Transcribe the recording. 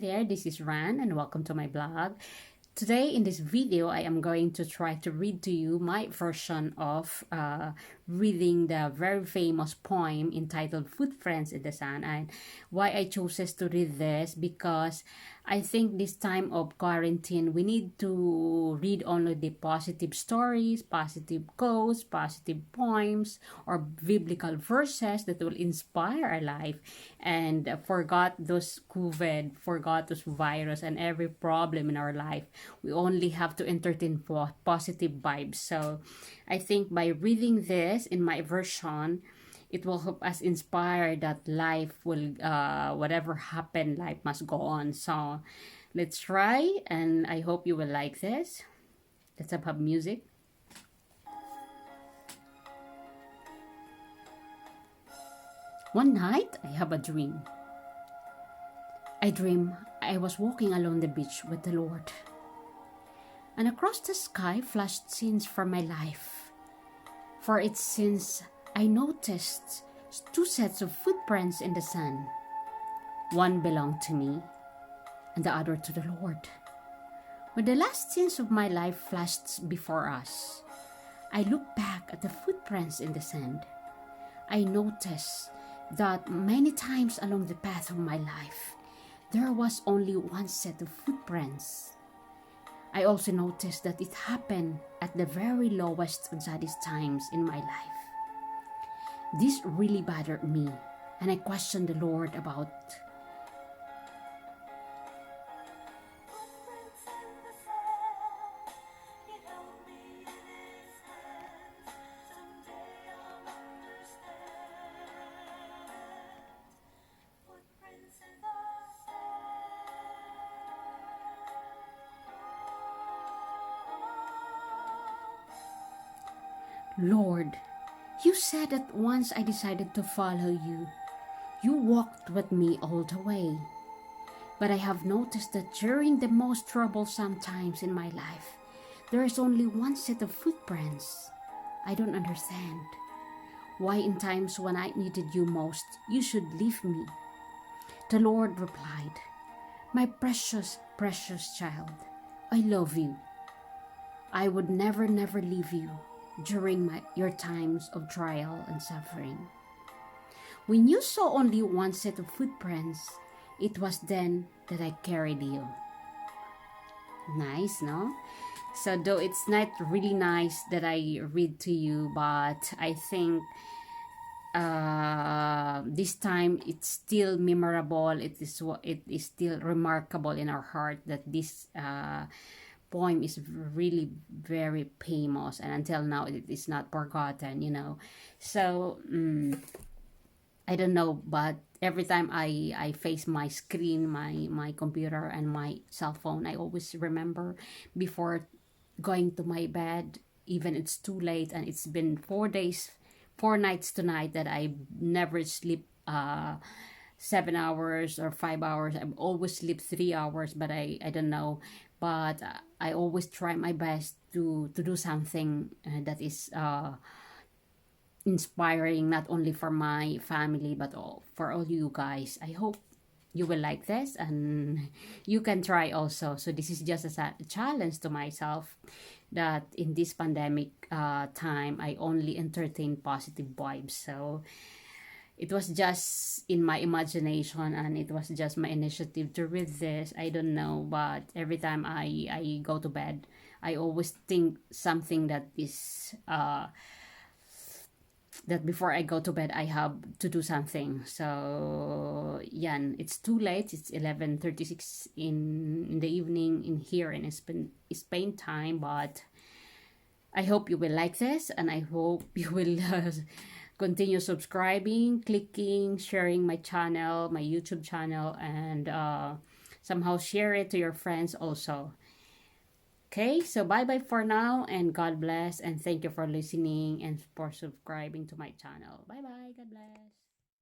there, this is Ran and welcome to my blog. Today in this video, I am going to try to read to you my version of reading the very famous poem entitled Footprints in the Sand. And why I chose to read this, because I think this time of quarantine, we need to read only the positive stories, positive quotes, positive poems, or biblical verses that will inspire our life, and forgot those COVID, forgot those virus and every problem in our life. We only have to entertain positive vibes. So I think by reading this in my version, it will help us inspire that life will, whatever happened, life must go on. So let's try, and I hope you will like this. Let's have music. One night, I have a dream. I dream I was walking along the beach with the Lord, and across the sky flashed scenes from my life. For its scenes, I noticed two sets of footprints in the sand. One belonged to me, and the other to the Lord. When the last scenes of my life flashed before us, I looked back at the footprints in the sand. I noticed that many times along the path of my life, there was only one set of footprints. I also noticed that it happened at the very lowest and saddest times in my life. This really bothered me, and I questioned the Lord about Lord, you said that once I decided to follow you, you walked with me all the way. But I have noticed that during the most troublesome times in my life, there is only one set of footprints. I don't understand why in times when I needed you most, you should leave me. The Lord replied, "My precious, precious child, I love you. I would never leave you during your times of trial and suffering. When you saw only one set of footprints, it was then that I carried you." Nice, no? So though it's not really nice that I read to you, but I think this time it's still memorable. It is still remarkable in our heart that this poem is really very famous, and until now it is not forgotten, so I don't know, but every time I face my screen, my computer and my cell phone, I always remember before going to my bed, even it's too late and it's been 4 nights tonight that I never sleep 7 hours or 5 hours. I always sleep 3 hours, but I don't know. But I always try my best to do something that is inspiring, not only for my family, but for all you guys. I hope you will like this, and you can try also. So this is just a challenge to myself, that in this pandemic time, I only entertain positive vibes. So it was just in my imagination, and it was just my initiative to read this. I don't know, but every time I go to bed, I always think something that is that before I go to bed, I have to do something. So yeah, it's too late. It's 11:36 in the evening in here in Spain time, but I hope you will like this, and I hope you will continue subscribing, clicking, sharing my channel, my YouTube channel, and somehow share it to your friends also. Okay, so bye-bye for now, and God bless, and thank you for listening and for subscribing to my channel. Bye-bye, God bless.